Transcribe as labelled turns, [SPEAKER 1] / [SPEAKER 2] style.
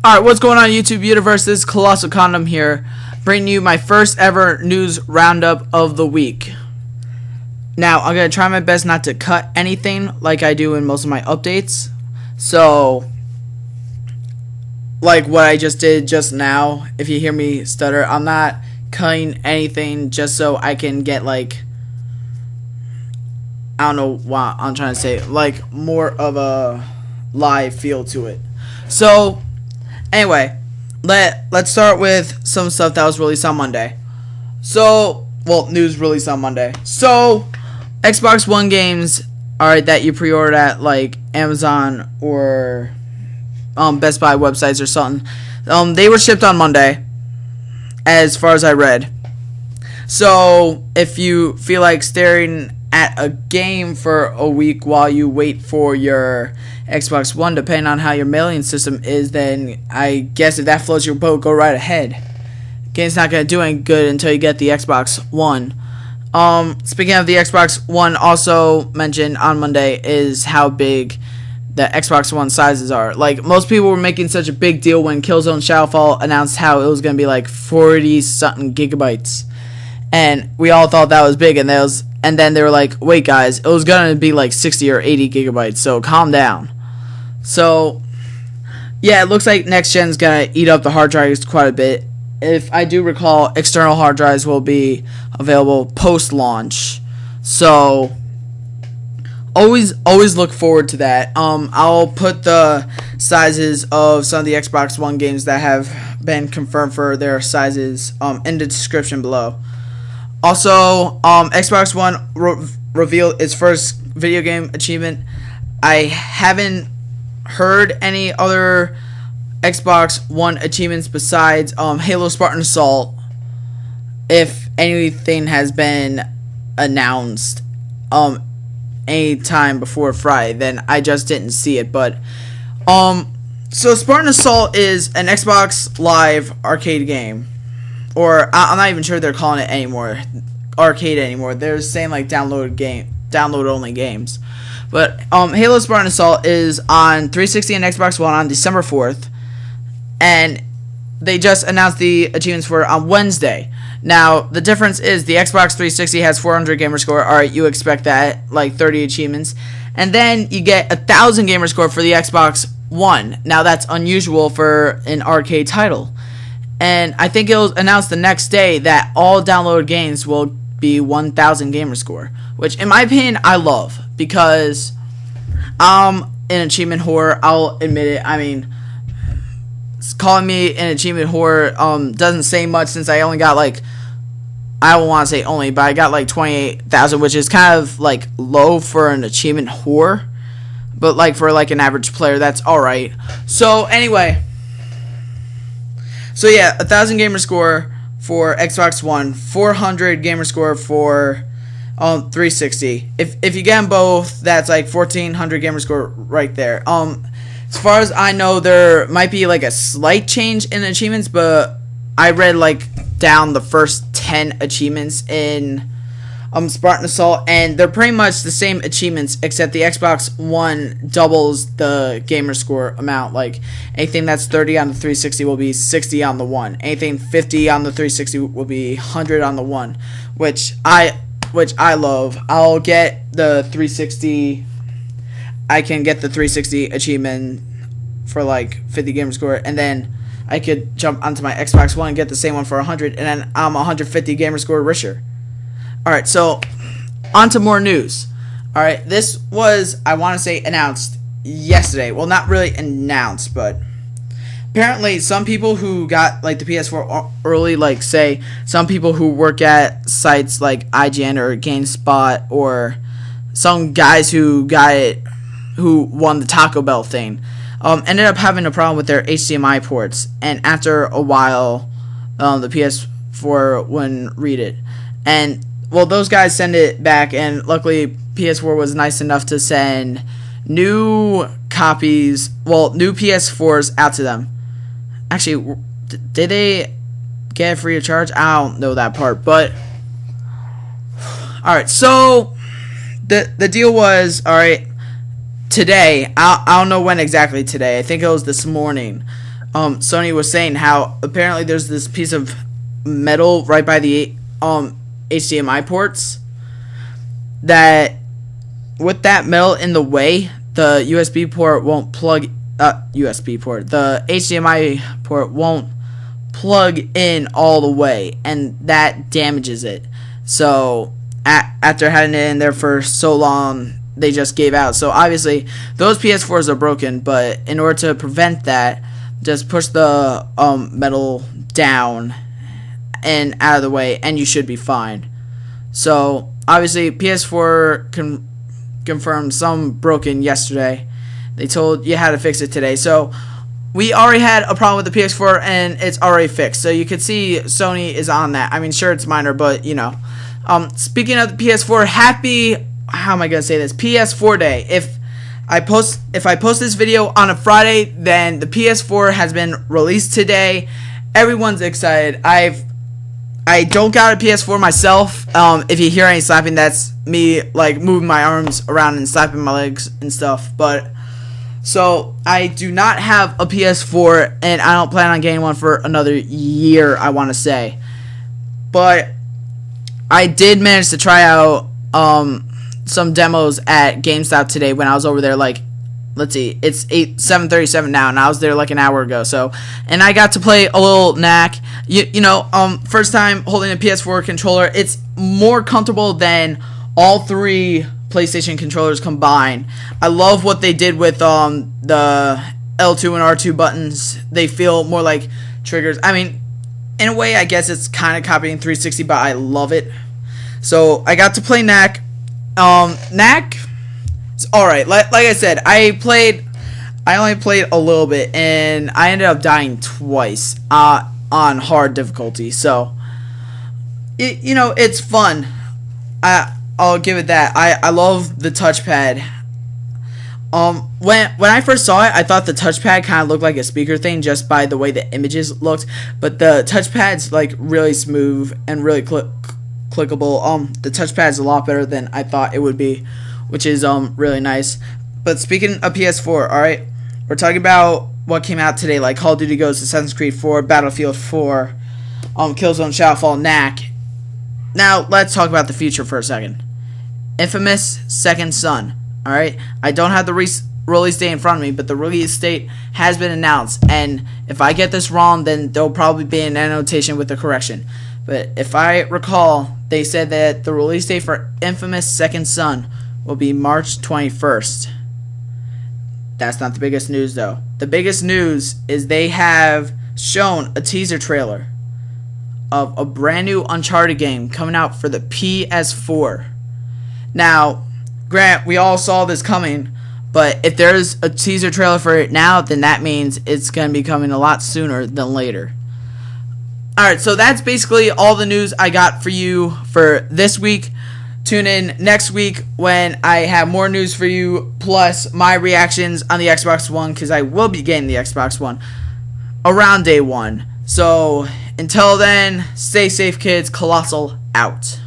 [SPEAKER 1] Alright, what's going on YouTube universe? This is Colossal Condom here, bringing you my first ever news roundup of the week. Now, I'm going to try my best not to cut anything like I do in most of my updates. So, like what I just did just now, if you hear me stutter, I'm not cutting anything just so I can get like, I don't know what I'm trying to say, like more of a live feel to it. So, anyway, let's start with some stuff that was released on Monday. So, well, news released on Monday. So, Xbox One games, alright, that you pre-ordered at like Amazon or Best Buy websites or something, they were shipped on Monday, as far as I read. So, if you feel like staring at a game for a week while you wait for your Xbox One, depending on how your mailing system is, then I guess if that floats your boat, go right ahead. Game's not going to do any good until you get the Xbox One. Speaking of the Xbox One, also mentioned on Monday is how big the Xbox One sizes are. Like, most people were making such a big deal when Killzone Shadowfall announced how it was going to be like 40-something gigabytes. And we all thought that was big, and then they were like, wait guys, it was going to be like 60 or 80 gigabytes, so calm down. So, yeah, it looks like next gen's going to eat up the hard drives quite a bit. If I do recall, external hard drives will be available post-launch. So, always look forward to that. I'll put the sizes of some of the Xbox One games that have been confirmed for their sizes in the description below. Also, Xbox One revealed its first video game achievement. I haven't heard any other Xbox One achievements besides Halo Spartan Assault. If anything has been announced any time before Friday, then I just didn't see it. But so Spartan Assault is an Xbox Live arcade game. Or, I'm not even sure they're calling it arcade anymore. They're saying, like, download-only games. But, Halo Spartan Assault is on 360 and Xbox One on December 4th. And they just announced the achievements for it on Wednesday. Now, the difference is the Xbox 360 has 400 gamer score. Alright, you expect that, like 30 achievements. And then you get 1,000 gamer score for the Xbox One. Now, that's unusual for an arcade title. And I think it was announced the next day that all downloaded games will be 1,000 gamer score, which in my opinion I love, because I'm an achievement whore. I'll admit it. I mean, calling me an achievement whore doesn't say much, since I only got like, I don't want to say only, but I got like 28,000, which is kind of like low for an achievement whore, but like for like an average player, that's alright. So anyway. So yeah, 1,000 gamer score for Xbox One, 400 gamer score for 360. If you get them both, that's like 1,400 gamer score right there. As far as I know, there might be like a slight change in achievements, but I read like down the first 10 achievements in Spartan Assault, and they're pretty much the same achievements, except the Xbox One doubles the gamer score amount. Like, anything that's 30 on the 360 will be 60 on the One. Anything 50 on the 360 will be 100 on the One, which I love. I'll get the 360. I can get the 360 achievement for like 50 gamer score, and then I could jump onto my Xbox One and get the same one for 100, and then I'm 150 gamer score richer. Alright, so on to more news. Alright, this was, I want to say, announced yesterday. Well, not really announced, but apparently some people who got like the PS4 early, like say some people who work at sites like IGN or GameSpot, or some guys who got it, who won the Taco Bell thing, ended up having a problem with their HDMI ports, and after a while the PS4 wouldn't read it. And well, those guys send it back, and luckily PS4 was nice enough to send new copies, well, new PS4s out to them. Actually, did they get it free of charge? I don't know that part, but alright, so the deal was, alright, today, I don't know when exactly today, I think it was this morning, Sony was saying how apparently there's this piece of metal right by the HDMI ports that with that metal in the way, the USB port won't plug. The HDMI port won't plug in all the way, and that damages it. So after having it in there for so long, they just gave out. So obviously those PS4s are broken, but in order to prevent that, just push the metal down and out of the way, and you should be fine. So obviously PS4 confirmed some broken yesterday. They told you how to fix it today. So we already had a problem with the PS4, and it's already fixed. So you can see Sony is on that. I mean, sure, it's minor, but you know. Speaking of the PS4, happy, how am I gonna say this? PS4 day. If I post this video on a Friday, then the PS4 has been released today. Everyone's excited. I don't got a PS4 myself. If you hear any slapping, that's me like moving my arms around and slapping my legs and stuff. But so I do not have a PS4, and I don't plan on getting one for another year, I want to say. But I did manage to try out some demos at GameStop today when I was over there. Like, let's see, it's 7:37 now, and I was there like an hour ago. So, and I got to play a little Knack. You know, first time holding a PS4 controller. It's more comfortable than all three PlayStation controllers combined. I love what they did with the L2 and R2 buttons. They feel more like triggers. I mean, in a way, I guess it's kind of copying 360, but I love it. So I got to play Knack. Knack, it's all right. Like I said, I only played a little bit, and I ended up dying twice on hard difficulty. So you know, it's fun. I'll give it that. I love the touchpad. When I first saw it, I thought the touchpad kind of looked like a speaker thing just by the way the images looked, but the touchpad's like really smooth and really clickable. The touchpad's a lot better than I thought it would be, which is really nice. But speaking of PS4, all right, we're talking about what came out today, like Call of Duty Ghosts, Assassin's Creed 4, Battlefield 4, Killzone Shadowfall, Knack. Now let's talk about the future for a second. Infamous Second Son. All right, I don't have the release date in front of me, but the release date has been announced, and if I get this wrong, then there'll probably be an annotation with the correction. But if I recall, they said that the release date for Infamous Second Son will be March 21st. That's not the biggest news, though. The biggest news is they have shown a teaser trailer of a brand new Uncharted game coming out for the PS4. Now, Grant, we all saw this coming, but if there's a teaser trailer for it now, then that means it's going to be coming a lot sooner than later. Alright, so that's basically all the news I got for you for this week. Tune in next week when I have more news for you, plus my reactions on the Xbox One, because I will be getting the Xbox One around day one. So, until then, stay safe, kids. Colossal out.